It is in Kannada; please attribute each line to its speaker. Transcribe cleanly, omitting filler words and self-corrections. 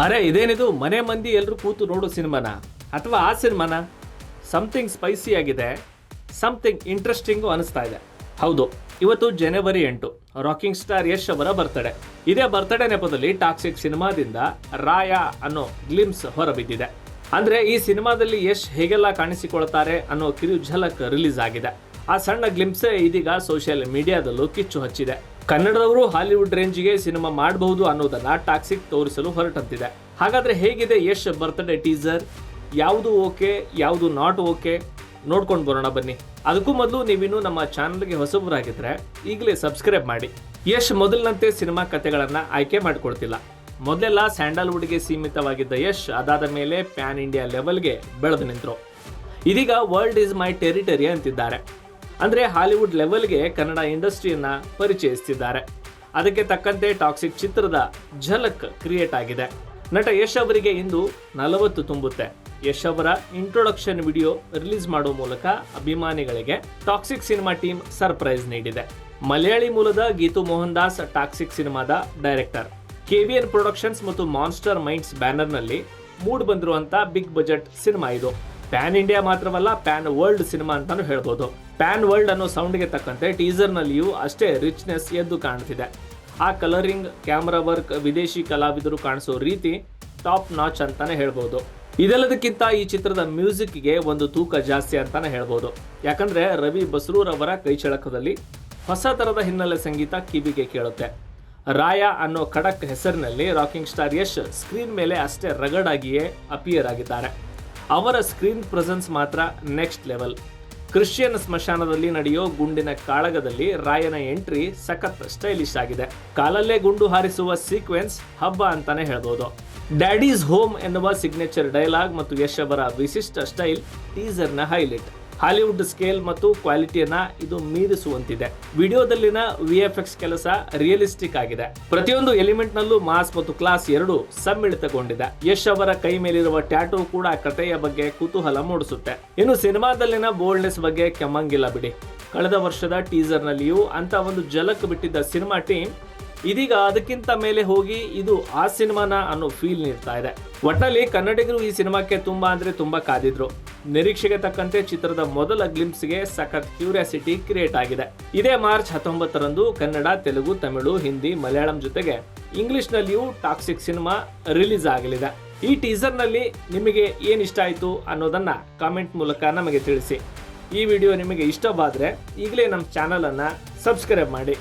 Speaker 1: ಅರೆ ಇದೇನಿದು ಮನೆ ಮಂದಿ ಎಲ್ಲರೂ ಕೂತು ನೋಡೋ ಸಿನಿಮಾನ ಅಥವಾ ಆ ಸಿನಿಮಾನ? ಸಮಥಿಂಗ್ ಸ್ಪೈಸಿ ಆಗಿದೆ, ಸಮಥಿಂಗ್ ಇಂಟ್ರೆಸ್ಟಿಂಗು ಅನಿಸ್ತಾ ಇದೆ. ಹೌದು, ಇವತ್ತು ಜನವರಿ 8 ರಾಕಿಂಗ್ ಸ್ಟಾರ್ ಯಶ್ ಅವರ ಬರ್ತಡೇ. ಇದೇ ಬರ್ತಡೇ ನೆಪದಲ್ಲಿ ಟಾಕ್ಸಿಕ್ ಸಿನಿಮಾದಿಂದ ರಾಯ ಅನ್ನೋ ಗ್ಲಿಮ್ಸ್ ಹೊರಬಿದ್ದಿದೆ. ಅಂದ್ರೆ ಈ ಸಿನಿಮಾದಲ್ಲಿ ಯಶ್ ಹೇಗೆಲ್ಲ ಕಾಣಿಸಿಕೊಳ್ತಾರೆ ಅನ್ನೋ ಕಿರು ಝಲಕ್ ರಿಲೀಸ್ ಆಗಿದೆ. ಆ ಸಣ್ಣ ಗ್ಲಿಮ್ಸೇ ಇದೀಗ ಸೋಷಿಯಲ್ ಮೀಡಿಯಾದಲ್ಲೂ ಕಿಚ್ಚು ಹಚ್ಚಿದೆ. ಕನ್ನಡದವರು ಹಾಲಿವುಡ್ ರೇಂಜ್ಗೆ ಸಿನಿಮಾ ಮಾಡಬಹುದು ಅನ್ನೋದನ್ನ ಟಾಕ್ಸಿಕ್ ತೋರಿಸಲು ಹೊರಟಂತಿದೆ. ಹಾಗಾದ್ರೆ ಹೇಗಿದೆ ಯಶ್ ಬರ್ತ್ಡೇ ಟೀಸರ್? ಯಾವುದು ಓಕೆ, ಯಾವುದು ನಾಟ್ ಓಕೆ ನೋಡ್ಕೊಂಡು ಬರೋಣ ಬನ್ನಿ. ಅದಕ್ಕೂ ಮೊದಲು ನೀವಿನ್ನೂ ನಮ್ಮ ಚಾನಲ್ಗೆ ಹೊಸಬರಾಗಿದ್ರೆ ಈಗಲೇ ಸಬ್ಸ್ಕ್ರೈಬ್ ಮಾಡಿ. ಯಶ್ ಮೊದಲಿನಂತೆ ಸಿನಿಮಾ ಕಥೆಗಳನ್ನ ಆಯ್ಕೆ ಮಾಡಿಕೊಳ್ತಿಲ್ಲ. ಮೊದಲೆಲ್ಲ ಸ್ಯಾಂಡಲ್ವುಡ್ಗೆ ಸೀಮಿತವಾಗಿದ್ದ ಯಶ್ ಅದಾದ ಮೇಲೆ ಪ್ಯಾನ್ ಇಂಡಿಯಾ ಲೆವೆಲ್ಗೆ ಬೆಳೆದು ನಿಂತರು. ಇದೀಗ ವರ್ಲ್ಡ್ ಈಸ್ ಮೈ ಟೆರಿಟರಿ ಅಂತಿದ್ದಾರೆ. ಅಂದ್ರೆ ಹಾಲಿವುಡ್ ಲೆವೆಲ್ಗೆ ಕನ್ನಡ ಇಂಡಸ್ಟ್ರಿಯನ್ನ ಪರಿಚಯಿಸ್ತಿದ್ದಾರೆ. ಅದಕ್ಕೆ ತಕ್ಕಂತೆ ಟಾಕ್ಸಿಕ್ ಚಿತ್ರದ ಝಲಕ್ ಕ್ರಿಯೇಟ್ ಆಗಿದೆ. ನಟ ಯಶ್ ಅವರಿಗೆ ಇಂದು 40 ತುಂಬುತ್ತೆ. ಯಶ್ ಅವರ ಇಂಟ್ರೊಡಕ್ಷನ್ ವಿಡಿಯೋ ರಿಲೀಸ್ ಮಾಡುವ ಮೂಲಕ ಅಭಿಮಾನಿಗಳಿಗೆ ಟಾಕ್ಸಿಕ್ ಸಿನಿಮಾ ಟೀಮ್ ಸರ್ಪ್ರೈಸ್ ನೀಡಿದೆ. ಮಲಯಾಳಿ ಮೂಲದ ಗೀತು ಮೋಹನ್ ದಾಸ್ ಟಾಕ್ಸಿಕ್ ಸಿನಿಮಾದ ಡೈರೆಕ್ಟರ್. KVN ಪ್ರೊಡಕ್ಷನ್ಸ್ ಮತ್ತು ಮಾನ್ಸ್ಟರ್ ಮೈಂಡ್ಸ್ ಬ್ಯಾನರ್ನಲ್ಲಿ ಮೂಡ್ ಬಂದಿರುವಂತ ಬಿಗ್ ಬಜೆಟ್ ಸಿನಿಮಾ ಇದು. ಪ್ಯಾನ್ ಇಂಡಿಯಾ ಮಾತ್ರವಲ್ಲ, ಪ್ಯಾನ್ ವರ್ಲ್ಡ್ ಸಿನಿಮಾ ಅಂತಾನು ಹೇಳ್ಬೋದು. ಪ್ಯಾನ್ ವರ್ಲ್ಡ್ ಅನ್ನೋ ಸೌಂಡ್ಗೆ ತಕ್ಕಂತೆ ಟೀಸರ್ ನಲ್ಲಿಯೂ ಅಷ್ಟೇ ರಿಚ್ನೆಸ್ ಎದ್ದು ಕಾಣ್ತಿದೆ. ಆ ಕಲರಿಂಗ್, ಕ್ಯಾಮ್ರಾ ವರ್ಕ್, ವಿದೇಶಿ ಕಲಾವಿದರು ಕಾಣಿಸೋ ರೀತಿ ಟಾಪ್ ನಾಚ್ ಅಂತಾನೆ ಹೇಳ್ಬೋದು. ಇದೆಲ್ಲದಕ್ಕಿಂತ ಈ ಚಿತ್ರದ ಮ್ಯೂಸಿಕ್ಗೆ ಒಂದು ತೂಕ ಜಾಸ್ತಿ ಅಂತಾನೆ ಹೇಳ್ಬೋದು. ಯಾಕಂದ್ರೆ ರವಿ ಬಸ್ರೂರ್ ಅವರ ಕೈಚಳಕದಲ್ಲಿ ಹೊಸ ತರದ ಹಿನ್ನೆಲೆ ಸಂಗೀತ ಕಿವಿಗೆ ಕೇಳುತ್ತೆ. ರಾಯ ಅನ್ನೋ ಖಡಕ್ ಹೆಸರಿನಲ್ಲಿ ರಾಕಿಂಗ್ ಸ್ಟಾರ್ ಯಶ್ ಸ್ಕ್ರೀನ್ ಮೇಲೆ ಅಷ್ಟೇ ರಗಡ್ ಆಗಿಯೇ ಅಪಿಯರ್ ಆಗಿದ್ದಾರೆ. ಅವರ ಸ್ಕ್ರೀನ್ ಪ್ರೆಸೆನ್ಸ್ ಮಾತ್ರ ನೆಕ್ಸ್ಟ್ ಲೆವೆಲ್. ಕ್ರಿಶ್ಚಿಯನ್ ಸ್ಮಶಾನದಲ್ಲಿ ನಡೆಯೋ ಗುಂಡಿನ ಕಾಳಗದಲ್ಲಿ ರಾಯನ ಎಂಟ್ರಿ ಸಖತ್ ಸ್ಟೈಲಿಶ್ ಆಗಿದೆ. ಕಾಲಲ್ಲೇ ಗುಂಡು ಹಾರಿಸುವ ಸೀಕ್ವೆನ್ಸ್ ಹಬ್ಬ ಅಂತಾನೆ ಹೇಳ್ಬೋದು. ಡ್ಯಾಡೀಸ್ ಹೋಮ್ ಎನ್ನುವ ಸಿಗ್ನೇಚರ್ ಡೈಲಾಗ್ ಮತ್ತು ಯಶ್ ಅವರ ವಿಶಿಷ್ಟ ಸ್ಟೈಲ್ ಟೀಸರ್ನ ಹೈಲೈಟ್. ಹಾಲಿವುಡ್ ಸ್ಕೇಲ್ ಮತ್ತು ಕ್ವಾಲಿಟಿಯನ್ನ ಇದು ಮೀರಿಸುವಂತಿದೆ. ವಿಡಿಯೋದಲ್ಲಿನ VFX ಕೆಲಸ ರಿಯಲಿಸ್ಟಿಕ್ ಆಗಿದೆ. ಪ್ರತಿಯೊಂದು ಎಲಿಮೆಂಟ್ ನಲ್ಲೂ ಮಾಸ್ ಮತ್ತು ಕ್ಲಾಸ್ ಎರಡೂ ಸಮ್ಮಿಳಿತಗೊಂಡಿದೆ. ಯಶ್ ಅವರ ಕೈ ಮೇಲಿರುವ ಟ್ಯಾಟೂ ಕೂಡ ಕಥೆಯ ಬಗ್ಗೆ ಕುತೂಹಲ ಮೂಡಿಸುತ್ತೆ. ಇನ್ನು ಸಿನಿಮಾದಲ್ಲಿನ ಬೋಲ್ಡ್ನೆಸ್ ಬಗ್ಗೆ ಕೆಮ್ಮಂಗಿಲ್ಲ ಬಿಡಿ. ಕಳೆದ ವರ್ಷದ ಟೀಸರ್ ನಲ್ಲಿಯೂ ಅಂತ ಒಂದು ಝಲಕ್ ಬಿಟ್ಟಿದ್ದ ಸಿನಿಮಾ ಟೀಮ್ ಇದೀಗ ಅದಕ್ಕಿಂತ ಮೇಲೆ ಹೋಗಿ ಇದು ಆ ಸಿನಿಮಾನ ಅನ್ನೋ ಫೀಲ್ ನೀಡ್ತಾ ಇದೆ. ಒಟ್ಟಲ್ಲಿ ಕನ್ನಡಿಗರು ಈ ಸಿನಿಮಾಕ್ಕೆ ತುಂಬಾ ಕಾದಿದ್ರು. ನಿರೀಕ್ಷೆಗೆ ತಕ್ಕಂತೆ ಚಿತ್ರದ ಮೊದಲ ಗ್ಲಿಂಪ್ಸ್ಗೆ ಸಖತ್ ಕ್ಯೂರಿಯಾಸಿಟಿ ಕ್ರಿಯೇಟ್ ಆಗಿದೆ. ಇದೇ ಮಾರ್ಚ್ 19ರಂದು ಕನ್ನಡ, ತೆಲುಗು, ತಮಿಳು, ಹಿಂದಿ, ಮಲಯಾಳಂ ಜೊತೆಗೆ ಇಂಗ್ಲಿಷ್ ನಲ್ಲಿಯೂ ಟಾಕ್ಸಿಕ್ ಸಿನಿಮಾ ರಿಲೀಸ್ ಆಗಲಿದೆ. ಈ ಟೀಸರ್ ನಲ್ಲಿ ನಿಮಗೆ ಏನ್ ಇಷ್ಟ ಆಯ್ತು ಅನ್ನೋದನ್ನ ಕಾಮೆಂಟ್ ಮೂಲಕ ನಮಗೆ ತಿಳಿಸಿ. ಈ ವಿಡಿಯೋ ನಿಮಗೆ ಇಷ್ಟವಾದ್ರೆ ಈಗಲೇ ನಮ್ಮ ಚಾನಲ್ ಅನ್ನ ಸಬ್ಸ್ಕ್ರೈಬ್ ಮಾಡಿ.